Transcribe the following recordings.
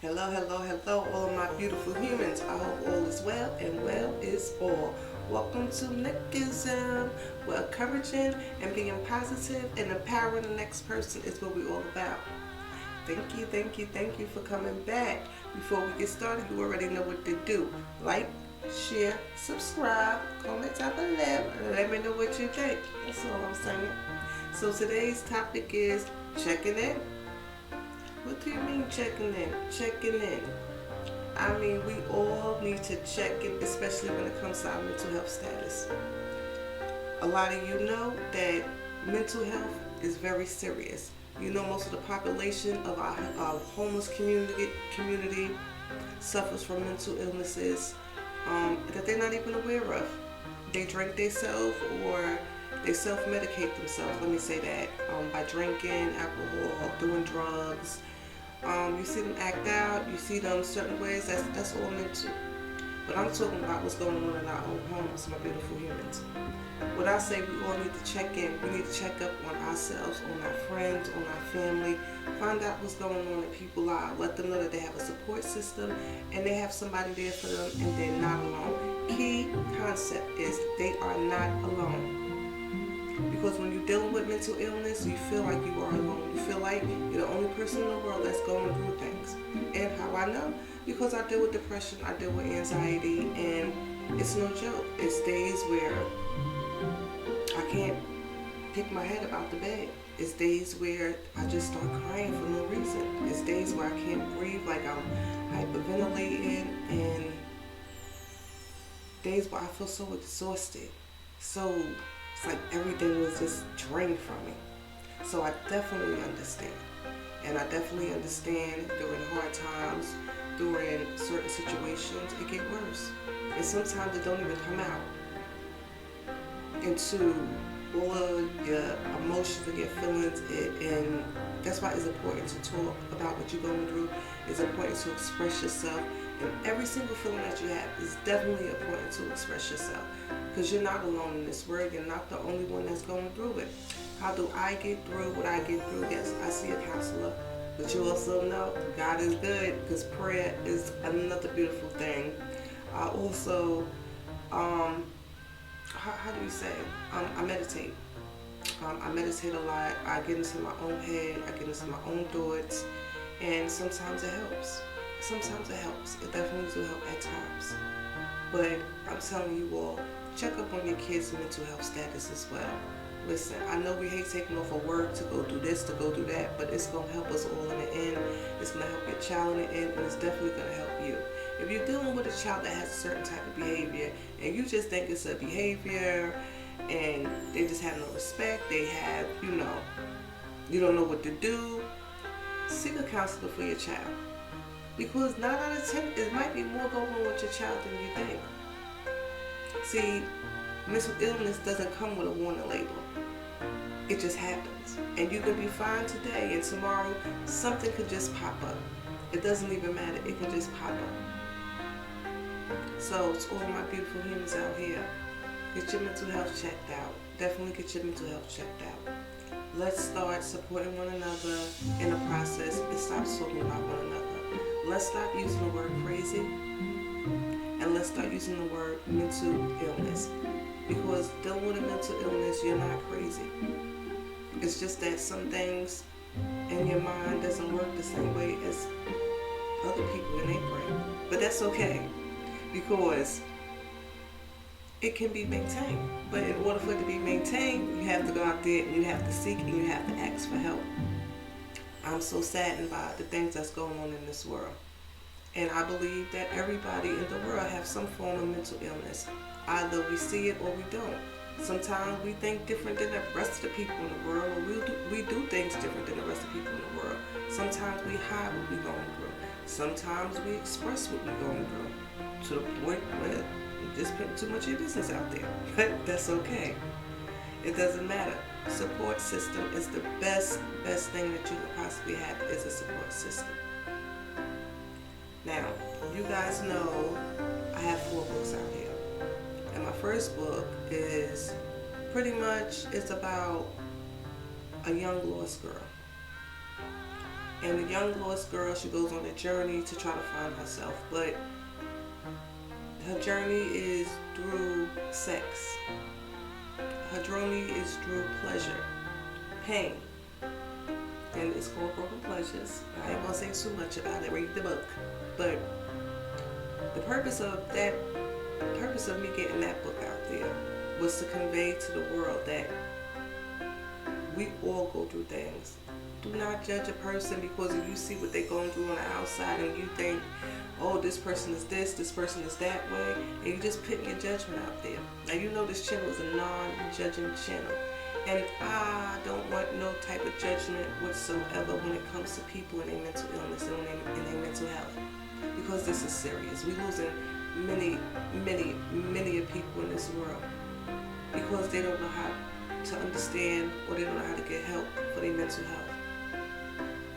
Hello, hello, hello, all my beautiful humans. I hope all is well and well is all. Welcome to Nickism, where encouraging and being positive and empowering the next person is what we're all about. Thank you for coming back. Before we get started, you already know what to do. Like, share, subscribe, comment down below, and let me know what you think. That's all I'm saying. So today's topic is checking in. What do you mean checking in? Checking in. I mean, we all need to check in, especially when it comes to our mental health status. A lot of you know that mental health is very serious. You know, most of the population of our homeless community suffers from mental illnesses that they're not even aware of. They drink themselves or they self-medicate themselves. Let me say that by drinking alcohol, doing drugs. You see them act out. You see them certain ways. That's all mental. But I'm talking about what's going on in our own homes, my beautiful humans. What I say, we all need to check in. We need to check up on ourselves, on our friends, on our family. Find out what's going on in people's lives. Let them know that they have a support system and they have somebody there for them and they're not alone. Key concept is they are not alone. Because when you're dealing with mental illness, you feel like you are alone. You feel like you're the only person in the world that's going through things. And how I know? Because I deal with depression, I deal with anxiety, and it's no joke. It's days where I can't pick my head about the bed. It's days where I just start crying for no reason. It's days where I can't breathe, like I'm hyperventilating, and days where I feel so exhausted. So it's like everything was just drained from me. So I definitely understand. And I definitely understand during hard times, during certain situations, it get worse. And sometimes it don't even come out into all of your emotions and your feelings. And that's why it's important to talk about what you're going through. It's important to express yourself. And every single feeling that you have is definitely important to express yourself. Because you're not alone in this world. You're not the only one that's going through it. How do I get through what I get through? Yes, I see a counselor. But you also know God is good because prayer is another beautiful thing. I also, how do you say? I meditate. I meditate a lot. I get into my own head. I get into my own thoughts. And sometimes it helps. Sometimes it helps. It definitely do help at times. But I'm telling you all, check up on your kids' mental health status as well. Listen, I know we hate taking off of work to go do this, to go do that, but it's going to help us all in the end. It's going to help your child in the end, and it's definitely going to help you. If you're dealing with a child that has a certain type of behavior, and you just think it's a behavior, and they just have no respect, they have, you don't know what to do, seek a counselor for your child. Because 9 out of 10, it might be more going on with your child than you think. See, mental illness doesn't come with a warning label. It just happens. And you can be fine today and tomorrow something could just pop up. It doesn't even matter. It can just pop up. So to all my beautiful humans out here, get your mental health checked out. Definitely get your mental health checked out. Let's start supporting one another in the process and stop talking about one another. Let's stop using the word crazy and let's start using the word mental illness. Because dealing with a mental illness, you're not crazy. It's just that some things in your mind doesn't work the same way as other people in their brain. But that's okay because it can be maintained. But in order for it to be maintained, you have to go out there and you have to seek and you have to ask for help. I'm so saddened by the things that's going on in this world. And I believe that everybody in the world has some form of mental illness. Either we see it or we don't. Sometimes we think different than the rest of the people in the world, or we do things different than the rest of the people in the world. Sometimes we hide what we're going through. Sometimes we express what we're going through to the point where you just put too much of your business out there. But that's okay. It doesn't matter. Support system is the best thing that you could possibly have is a support system. Now, you guys know I have 4 books out here. And my first book is pretty much, it's about a young lost girl. And the young lost girl, she goes on a journey to try to find herself, but her journey is through sex. Her journey is through pleasure, pain, and it's called Broken Pleasures. I ain't gonna say too much about it. Read the book, but the purpose of me getting that book out there was to convey to the world that we all go through things. Do not judge a person because if you see what they're going through on the outside and you think, oh, this person is this person is that way, and you just put your judgment out there. Now you know this channel is a non-judging channel, and I don't want no type of judgment whatsoever when it comes to people and their mental illness and their mental health, because this is serious. We're losing many of people in this world because they don't know how to understand or they don't know how to get help for their mental health.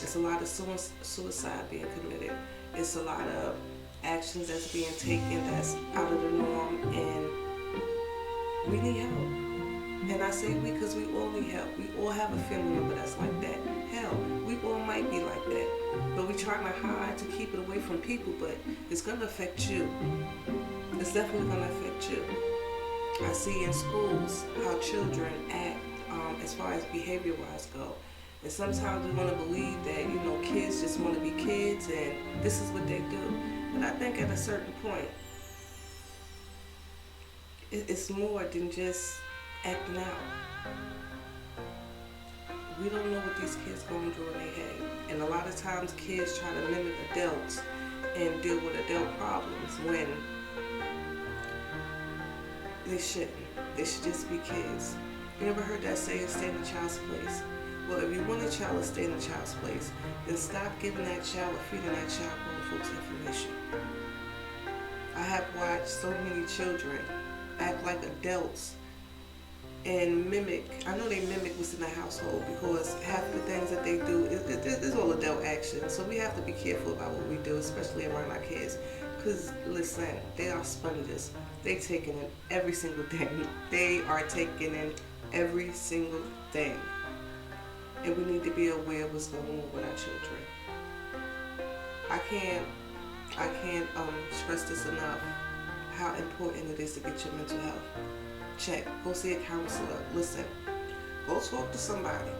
It's a lot of suicide being committed. It's a lot of actions that's being taken that's out of the norm, and we need help. And I say we because we all need help. We all have a family member that's like that. Hell, we all might be like that. But we trying to hide to keep it away from people, but it's going to affect you. It's definitely going to affect you. I see in schools how children act as far as behavior-wise go. And sometimes we want to believe that, kids just want to be kids and this is what they do. But I think at a certain point, it's more than just acting out. We don't know what these kids going through in their head. And a lot of times kids try to mimic adults and deal with adult problems when they shouldn't. They should just be kids. You ever heard that saying, stay in a child's place? Well, if you want a child to stay in a child's place, then stop giving that child or feeding that child grown folks information. I have watched so many children act like adults and mimic. I know they mimic what's in the household because half of the things that they do is all adult action. So we have to be careful about what we do, especially around our kids. Because listen, they are sponges. They taking in every single thing. They are taking in every single thing. And we need to be aware of what's going on with our children. I can't stress this enough, how important it is to get your mental health checked. Go see a counselor. Listen, go talk to somebody.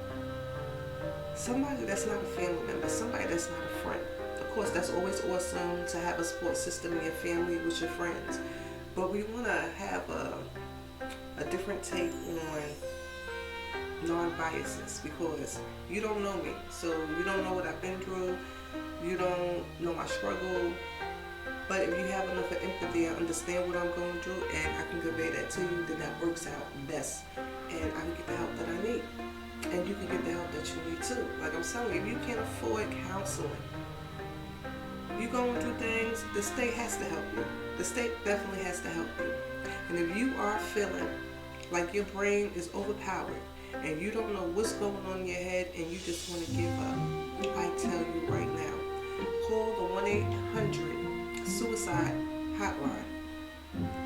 Somebody that's not a family member, somebody that's not a friend. Of course, that's always awesome to have a support system in your family with your friends. But we want to have a different take on non-biases because you don't know me. So you don't know what I've been through. You don't know my struggle. But if you have enough of empathy and understand what I'm going through and I can convey that to you, then that works out best. And I can get the help that I need. And you can get the help that you need too. Like I'm telling you, if you can't afford counseling, you going through things, the state has to help you. The state definitely has to help you. And if you are feeling like your brain is overpowered and you don't know what's going on in your head and you just want to give up, I tell you right now, call the 1-800-SUICIDE hotline.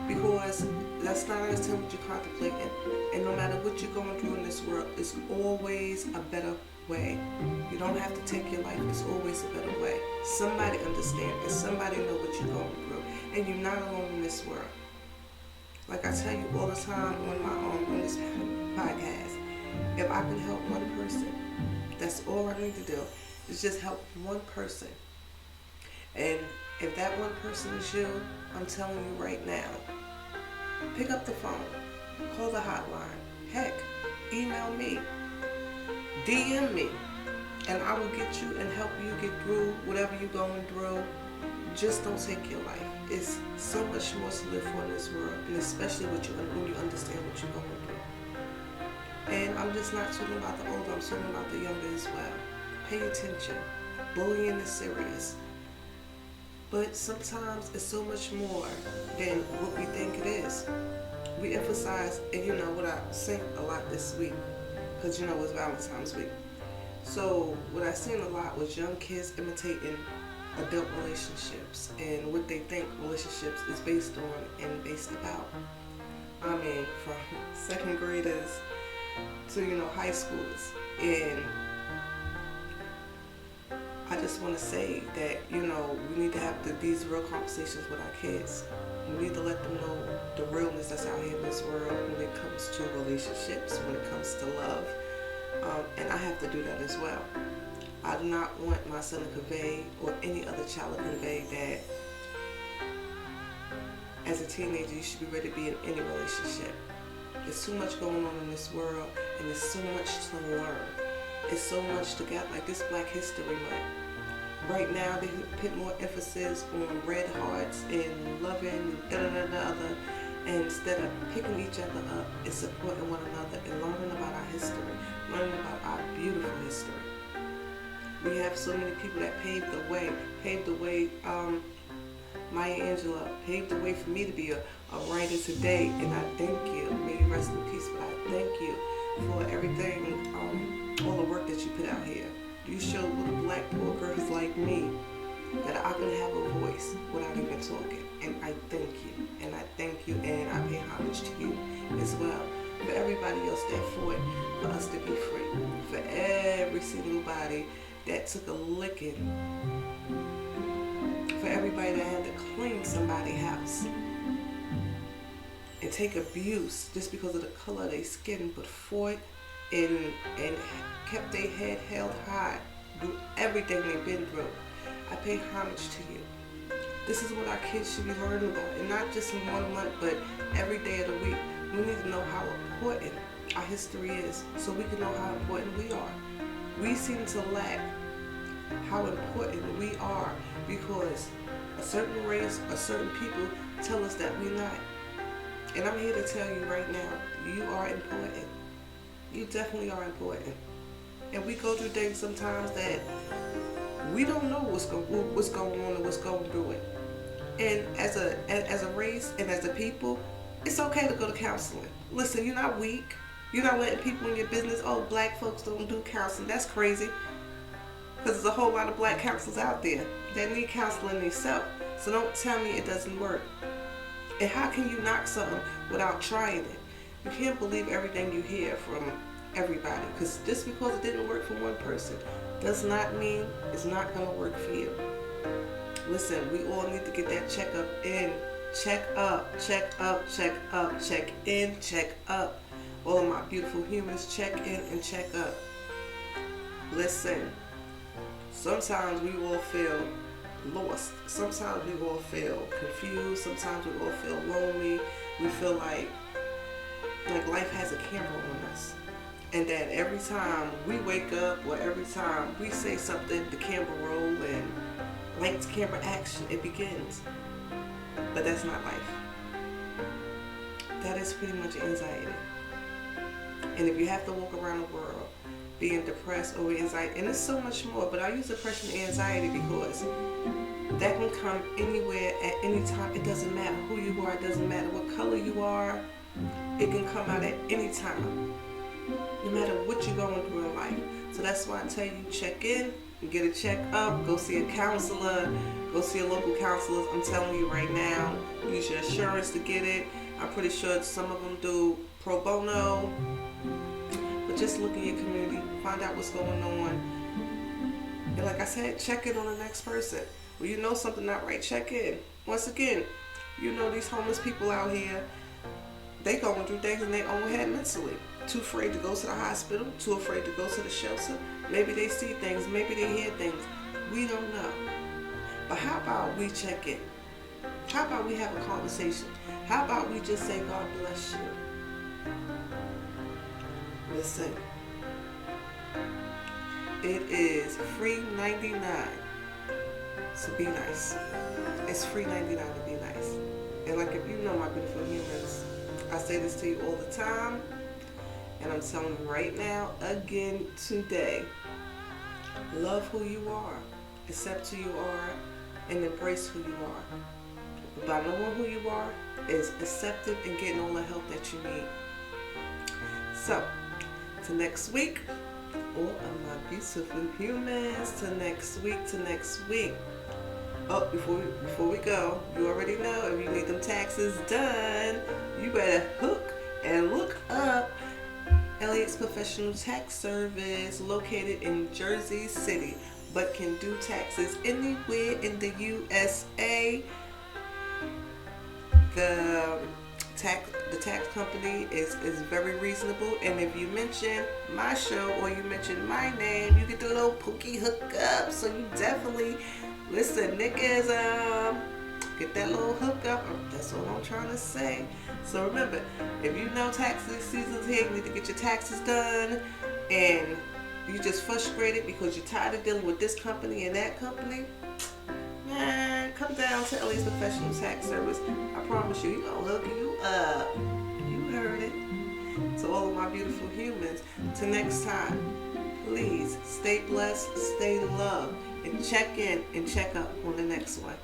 Because that's not always what you're contemplating. And no matter what you're going through in this world, it's always a better way. You don't have to take your life. It's always a better way. Somebody understands and somebody know what you're going through. And you're not alone in this world. Like I tell you all the time on this podcast, if I can help one person, that's all I need to do. Is just help one person. And if that one person is you, I'm telling you right now, pick up the phone, call the hotline, heck, email me, DM me, and I will get you and help you get through whatever you're going through. Just don't take your life. It's so much more to live for in this world, and especially when you understand what you're going through. And I'm just not talking about the older, I'm talking about the younger as well. Pay attention. Bullying is serious. But sometimes it's so much more than what we think it is. We emphasize, and what I seen a lot this week, because it's Valentine's week. So what I seen a lot was young kids imitating adult relationships and what they think relationships is based on and based about. I mean, from second graders to high schoolers, and just want to say that, we need to have these real conversations with our kids. We need to let them know the realness that's out here in this world when it comes to relationships, when it comes to love. And I have to do that as well. I do not want my son to convey, or any other child to convey, that as a teenager you should be ready to be in any relationship. There's too much going on in this world, and there's so much to learn. It's so much to get, like this Black History Month. Right now, they put more emphasis on red hearts and loving and da-da-da-da-da. And instead of picking each other up and supporting one another and learning about our history, learning about our beautiful history. We have so many people that paved the way. Maya Angelou paved the way for me to be a writer today, and I thank you. May you rest in peace, but I thank you for everything, all the work that you put out here. You showed little Black poor girls like me that I can have a voice without even talking, and I thank you, and I thank you, and I pay homage to you as well. For everybody else that fought for us to be free, for every single body that took a licking, for everybody that had to clean somebody's house and take abuse just because of the color of their skin, but fought and kept their head held high, do everything they've been through. I pay homage to you. This is what our kids should be learning about, and not just in 1 month, but every day of the week. We need to know how important our history is, so we can know how important we are. We seem to lack how important we are because a certain race or certain people tell us that we're not. And I'm here to tell you right now, you are important. You definitely are important. And we go through things sometimes that we don't know what's going on and what's going through it. And as a race and as a people, it's okay to go to counseling. Listen, you're not weak. You're not letting people in your business, oh, Black folks don't do counseling. That's crazy. Because there's a whole lot of Black counselors out there that need counseling themselves. So don't tell me it doesn't work. And how can you knock something without trying it? You can't believe everything you hear from everybody. Because just because it didn't work for one person does not mean it's not going to work for you. Listen, we all need to get that checkup in. Check up, check up, check up, check in, check up. All of my beautiful humans, check in and check up. Listen, sometimes we all feel lost. Sometimes we all feel confused. Sometimes we all feel lonely. We feel like life has a camera on us. And that every time we wake up or every time we say something, the camera roll and lights, camera, action, it begins. But that's not life. That is pretty much anxiety. And if you have to walk around the world being depressed or anxiety, and there's so much more, but I use depression and anxiety because that can come anywhere at any time. It doesn't matter who you are. It doesn't matter what color you are. It can come out at any time, no matter what you're going through in life. So that's why I tell you, check in, get a check up, go see a counselor, go see a local counselor. I'm telling you right now, use your insurance to get it. I'm pretty sure some of them do pro bono. But just look in your community, find out what's going on. And like I said, check in on the next person. When you know something not right, check in. Once again, you know these homeless people out here, they going through things in their own head mentally. Too afraid to go to the hospital, too afraid to go to the shelter. Maybe they see things, maybe they hear things. We don't know. But how about we check in? How about we have a conversation? How about we just say, God bless you? Listen, it is free 99 to be nice. It's free 99 to be nice. And like, if you know my beautiful humans, I say this to you all the time, and I'm telling you right now, again today, love who you are, accept who you are, and embrace who you are. By knowing who you are is accepting and getting all the help that you need. So, to next week, all of my beautiful humans, to next week. Oh, before we go, you already know, if you need them taxes done, you better hook and look up Elliott's Professional Tax Service, located in Jersey City. but can do taxes anywhere in the USA. The tax company is very reasonable, and if you mention my show or you mention my name, you get the little pookie hookup. So you definitely listen, niggas. Get that little hookup. That's what I'm trying to say. So remember, if you know tax season's here, you need to get your taxes done, and you just frustrated because you're tired of dealing with this company and that company. Man, come down to LA's Professional Tax Service. I promise you, he's gonna hook you up. You heard it. To all of my beautiful humans, till next time, please stay blessed, stay loved, and check in and check up on the next one.